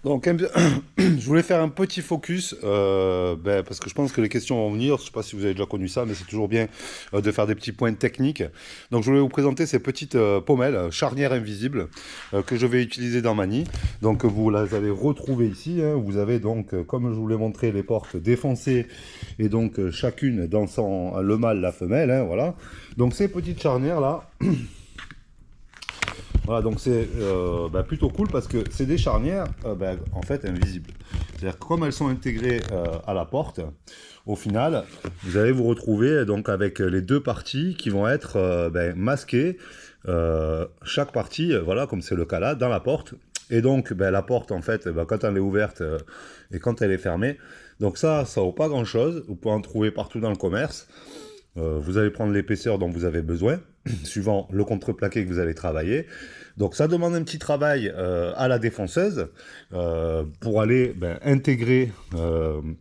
Donc, je voulais faire un petit focus, parce que je pense que les questions vont venir. Je ne sais pas si vous avez déjà connu ça, mais c'est toujours bien de faire des petits points techniques. Donc, je voulais vous présenter ces petites pommelles, charnières invisibles, que je vais utiliser dans Mani. Donc, vous les allez retrouver ici, hein. Vous avez donc, comme je vous l'ai montré, les portes défoncées et donc chacune dans le mâle, la femelle, hein, voilà. Donc, ces petites charnières-là, voilà, donc c'est plutôt cool parce que c'est des charnières en fait invisibles. C'est-à-dire que comme elles sont intégrées à la porte, au final, vous allez vous retrouver donc avec les deux parties qui vont être masquées, chaque partie, voilà, comme c'est le cas là, dans la porte. Et donc la porte, en fait, quand elle est ouverte et quand elle est fermée, donc ça vaut pas grand-chose. Vous pouvez en trouver partout dans le commerce. Vous allez prendre l'épaisseur dont vous avez besoin, suivant le contreplaqué que vous allez travailler. Donc ça demande un petit travail à la défonceuse pour aller intégrer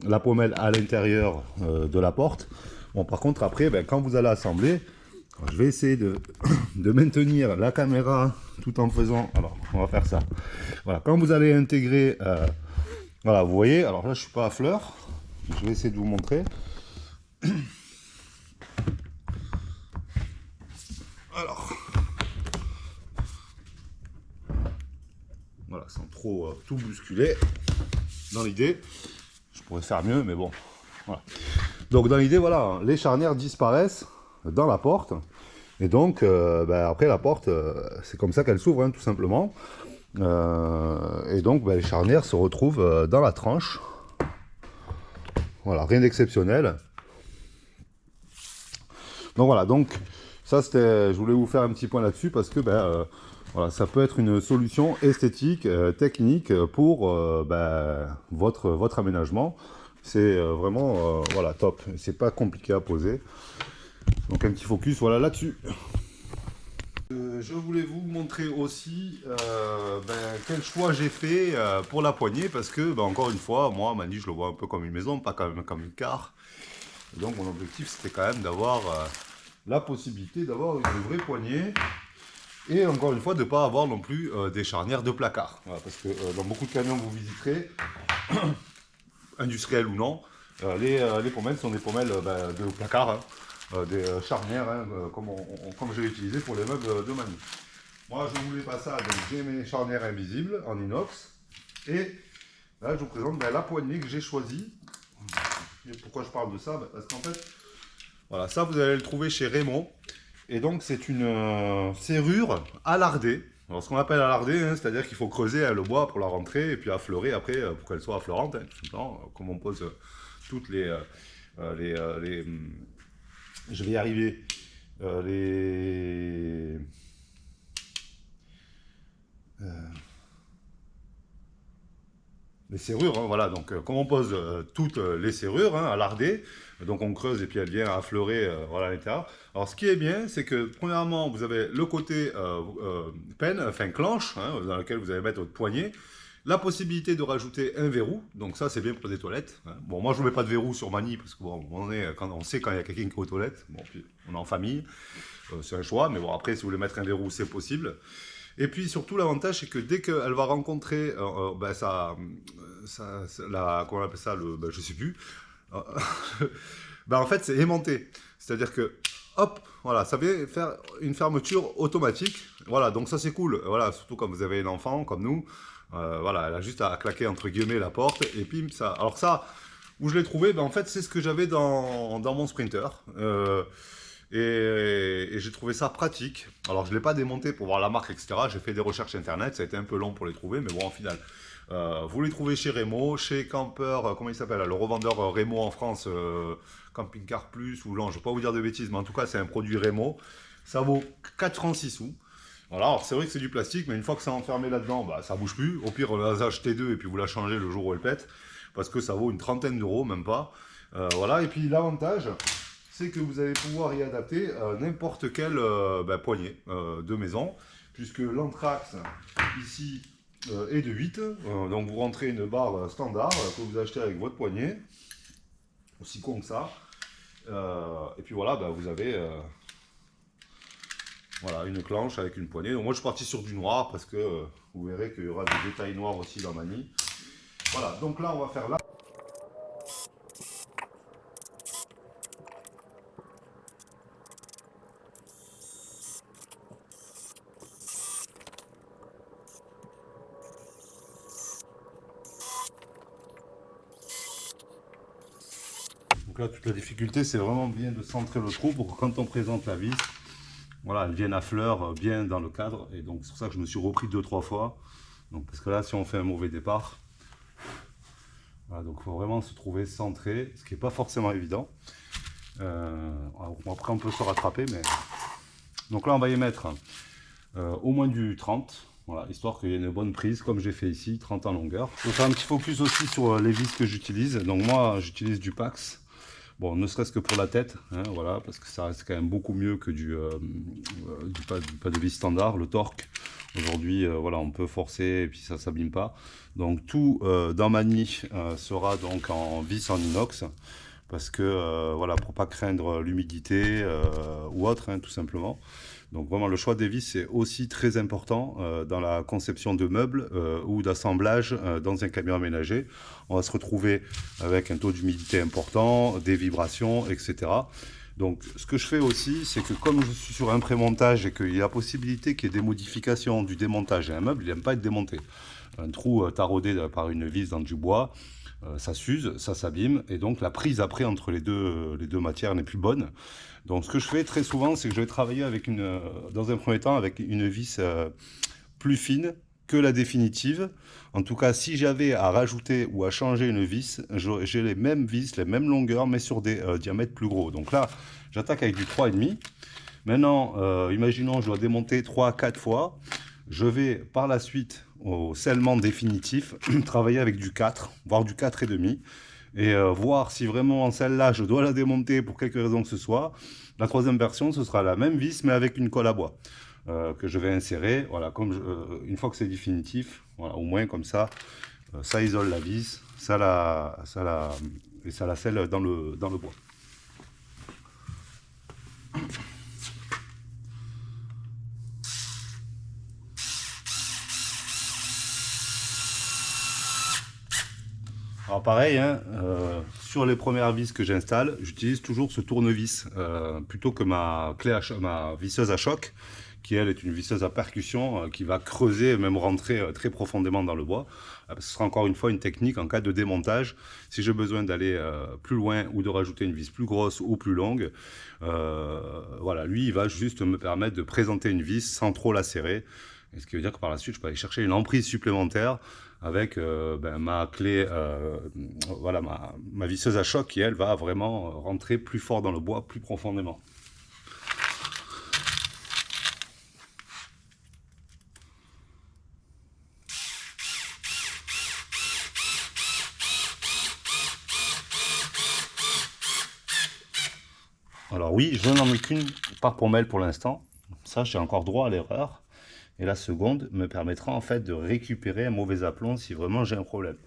la pommelle à l'intérieur de la porte. Bon, par contre, après, quand vous allez assembler, je vais essayer de maintenir la caméra tout en faisant... Alors, on va faire ça. Voilà, quand vous allez intégrer... voilà, vous voyez, alors là, je suis pas à fleur. Je vais essayer de vous montrer. Alors, voilà, sans trop tout bousculer. Dans l'idée, je pourrais faire mieux, mais bon. Voilà. Donc dans l'idée, voilà, les charnières disparaissent dans la porte. Et donc, après la porte, c'est comme ça qu'elle s'ouvre, hein, tout simplement. Et donc, les charnières se retrouvent dans la tranche. Voilà, rien d'exceptionnel. Donc voilà, donc ça c'était, je voulais vous faire un petit point là-dessus parce que voilà, ça peut être une solution esthétique, technique pour votre aménagement. C'est vraiment voilà, top. C'est pas compliqué à poser. Donc un petit focus voilà là-dessus. Je voulais vous montrer aussi quel choix j'ai fait pour la poignée parce que encore une fois, moi Mani je le vois un peu comme une maison, pas comme une car. Et donc mon objectif c'était quand même d'avoir la possibilité d'avoir une vraie poignée et encore une fois de ne pas avoir non plus des charnières de placard. Voilà, parce que dans beaucoup de camions que vous visiterez, industriels ou non, les pommelles sont des pommelles de placard, hein, des charnières, hein, comme je l'ai utilisé pour les meubles de Mani. Moi je voulais pas ça, donc j'ai mes charnières invisibles en inox et là je vous présente la poignée que j'ai choisie. Et pourquoi je parle de ça? Parce qu'en fait, voilà, ça vous allez le trouver chez Raymond. Et donc c'est une serrure alardée. Alors ce qu'on appelle alardée, hein, c'est-à-dire qu'il faut creuser le bois pour la rentrer et puis affleurer après pour qu'elle soit affleurante, hein, tout simplement, comme on pose toutes je vais y arriver, les les serrures, hein, voilà, donc comme on pose toutes les serrures hein, à larder, donc on creuse et puis elle vient affleurer voilà, à l'intérieur. Alors ce qui est bien, c'est que premièrement, vous avez le côté penne, enfin clenche, hein, dans lequel vous allez mettre votre poignet, la possibilité de rajouter un verrou, donc ça c'est bien pour des toilettes. Hein. Bon, moi je ne mets pas de verrou sur Mani, parce que bon, on sait quand il y a quelqu'un qui est aux toilettes, bon, puis on est en famille, c'est un choix, mais bon après si vous voulez mettre un verrou c'est possible. Et puis surtout l'avantage c'est que dès qu'elle va rencontrer comment on appelle ça, je sais plus, Euh, en fait c'est aimanté. C'est-à-dire que hop, voilà, ça vient faire une fermeture automatique. Voilà, donc ça c'est cool. Voilà, surtout quand vous avez un enfant comme nous. Voilà, elle a juste à claquer entre guillemets la porte et puis ça. Alors ça, où je l'ai trouvé, en fait c'est ce que j'avais dans mon Sprinter. Et j'ai trouvé ça pratique. Alors, je ne l'ai pas démonté pour voir la marque, etc. J'ai fait des recherches internet, ça a été un peu long pour les trouver, mais bon, en final. Vous les trouvez chez Remo, chez Camper, comment il s'appelle, le revendeur Remo en France, Camping Car Plus, ou non, je ne vais pas vous dire de bêtises, mais en tout cas, c'est un produit Remo. Ça vaut 4 francs 6 sous. Voilà, alors c'est vrai que c'est du plastique, mais une fois que c'est enfermé là-dedans, ça bouge plus. Au pire, on va acheter deux et puis vous la changez le jour où elle pète, parce que ça vaut une trentaine d'euros, même pas. Voilà, et puis l'avantage, c'est que vous allez pouvoir y adapter n'importe quelle poignée de maison, puisque l'anthrax ici est de 8. Donc vous rentrez une barre standard que vous achetez avec votre poignet, aussi con que ça. Et puis voilà, vous avez voilà, une clenche avec une poignée. Donc moi je suis parti sur du noir parce que vous verrez qu'il y aura des détails noirs aussi dans Mani. Voilà, donc là on va faire là. Donc là, toute la difficulté, c'est vraiment bien de centrer le trou pour que quand on présente la vis, voilà, elle vienne à fleur bien dans le cadre. Et donc, c'est pour ça que je me suis repris 2-3 fois. Donc, parce que là, si on fait un mauvais départ, voilà, donc il faut vraiment se trouver centré, ce qui n'est pas forcément évident. Après, on peut se rattraper, mais... Donc là, on va y mettre au moins du 30. Voilà, histoire qu'il y ait une bonne prise, comme j'ai fait ici, 30 en longueur. Je vais faire un petit focus aussi sur les vis que j'utilise. Donc moi, j'utilise du Pax. Bon, ne serait-ce que pour la tête, hein, voilà, parce que ça reste quand même beaucoup mieux que du pas de vis standard. Le torque, aujourd'hui, voilà, on peut forcer et puis ça s'abîme pas. Donc tout dans ma nid sera donc en vis en inox, parce que voilà, pour pas craindre l'humidité ou autre, hein, tout simplement. Donc vraiment, le choix des vis est aussi très important dans la conception de meubles ou d'assemblage dans un camion aménagé. On va se retrouver avec un taux d'humidité important, des vibrations, etc. Donc ce que je fais aussi, c'est que comme je suis sur un prémontage et qu'il y a la possibilité qu'il y ait des modifications du démontage, et un meuble, il n'aime pas être démonté. Un trou taraudé par une vis dans du bois, ça s'use, ça s'abîme, et donc la prise après entre les deux matières n'est plus bonne. Donc ce que je fais très souvent, c'est que je vais travailler avec dans un premier temps avec une vis plus fine que la définitive. En tout cas, si j'avais à rajouter ou à changer une vis, j'ai les mêmes vis, les mêmes longueurs, mais sur des diamètres plus gros. Donc là, j'attaque avec du 3,5. Maintenant, imaginons je dois démonter 3-4 fois. Je vais par la suite, au scellement définitif, travailler avec du 4, voire du 4,5. Et voir si vraiment celle-là, je dois la démonter pour quelque raison que ce soit. La troisième version, ce sera la même vis, mais avec une colle à bois que je vais insérer. Voilà, une fois que c'est définitif, voilà, au moins comme ça, ça isole la vis, et ça la scelle dans le bois. Alors pareil, hein, sur les premières vis que j'installe, j'utilise toujours ce tournevis plutôt que ma visseuse à choc, qui elle est une visseuse à percussion qui va creuser et même rentrer très profondément dans le bois. Ce sera encore une fois une technique en cas de démontage. Si j'ai besoin d'aller plus loin ou de rajouter une vis plus grosse ou plus longue, voilà, lui il va juste me permettre de présenter une vis sans trop la serrer. Et ce qui veut dire que par la suite, je peux aller chercher une emprise supplémentaire avec ma clé, voilà, ma visseuse à choc qui, elle, va vraiment rentrer plus fort dans le bois, plus profondément. Alors oui, je n'en ai qu'une par pommelle pour l'instant. Ça, j'ai encore droit à l'erreur. Et la seconde me permettra en fait de récupérer un mauvais aplomb si vraiment j'ai un problème.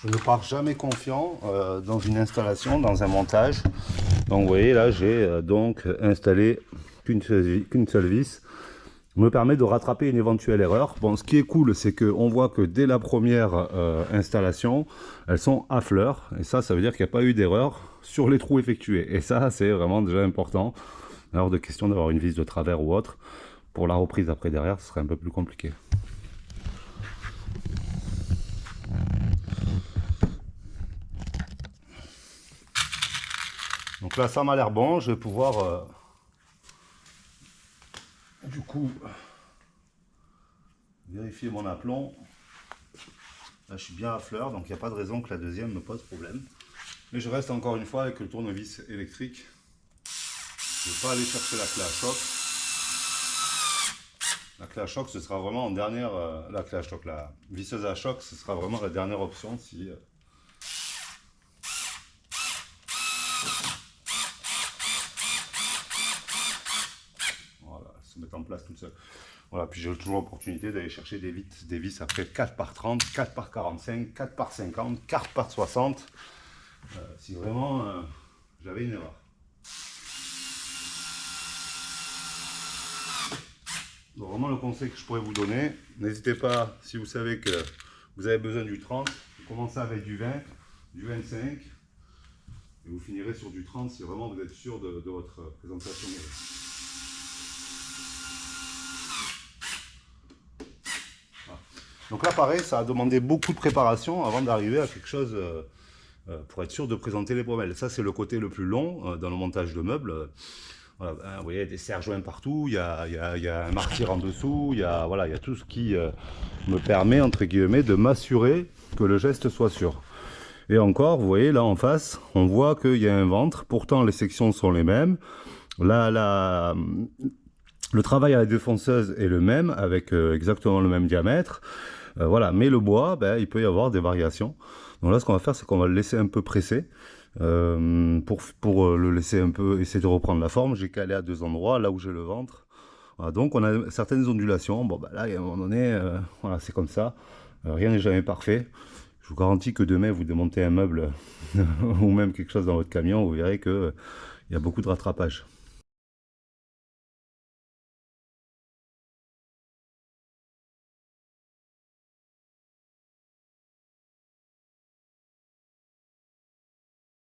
Je ne pars jamais confiant dans une installation, dans un montage. Donc vous voyez là, j'ai donc installé qu'une seule vis. Me permet de rattraper une éventuelle erreur. Bon, ce qui est cool, c'est qu'on voit que dès la première installation, elles sont à fleur. Et ça veut dire qu'il n'y a pas eu d'erreur sur les trous effectués. Et ça, c'est vraiment déjà important. Alors de question d'avoir une vis de travers ou autre. Pour la reprise après derrière, ce serait un peu plus compliqué. Donc là, ça m'a l'air bon. Je vais pouvoir du coup vérifier mon aplomb. Là, je suis bien à fleur, donc il n'y a pas de raison que la deuxième me pose problème. Mais je reste encore une fois avec le tournevis électrique. Je ne vais pas aller chercher la clé à choc. La clé à choc, ce sera vraiment en dernière. La clé à choc, la visseuse à choc, ce sera vraiment la dernière option si. Voilà, se mettre en place tout seul. Voilà, puis j'ai toujours l'opportunité d'aller chercher des vis après 4 par 30, 4 par 45, 4 par 50, 4 par 60, si vraiment j'avais une erreur. Donc vraiment le conseil que je pourrais vous donner, n'hésitez pas, si vous savez que vous avez besoin du 30, vous commencez avec du 20, du 25, et vous finirez sur du 30 si vraiment vous êtes sûr de votre présentation. Voilà. Donc là pareil, ça a demandé beaucoup de préparation avant d'arriver à quelque chose pour être sûr de présenter les pommelles. Ça c'est le côté le plus long dans le montage de meubles. Voilà, vous voyez, des serre-joints partout, il y a un martyr en dessous, il y a tout ce qui me permet, entre guillemets, de m'assurer que le geste soit sûr. Et encore, vous voyez, là en face, on voit qu'il y a un ventre, pourtant les sections sont les mêmes. Là, le travail à la défonceuse est le même, avec exactement le même diamètre. Voilà, mais le bois, ben, il peut y avoir des variations. Donc là, ce qu'on va faire, c'est qu'on va le laisser un peu presser. Pour le laisser un peu essayer de reprendre la forme, j'ai calé à 2 endroits, là où j'ai le ventre. Voilà, donc on a certaines ondulations. Bon, bah là, à un moment donné, voilà, c'est comme ça. Rien n'est jamais parfait. Je vous garantis que demain, vous démontez un meuble ou même quelque chose dans votre camion, vous verrez qu'il y a beaucoup de rattrapage.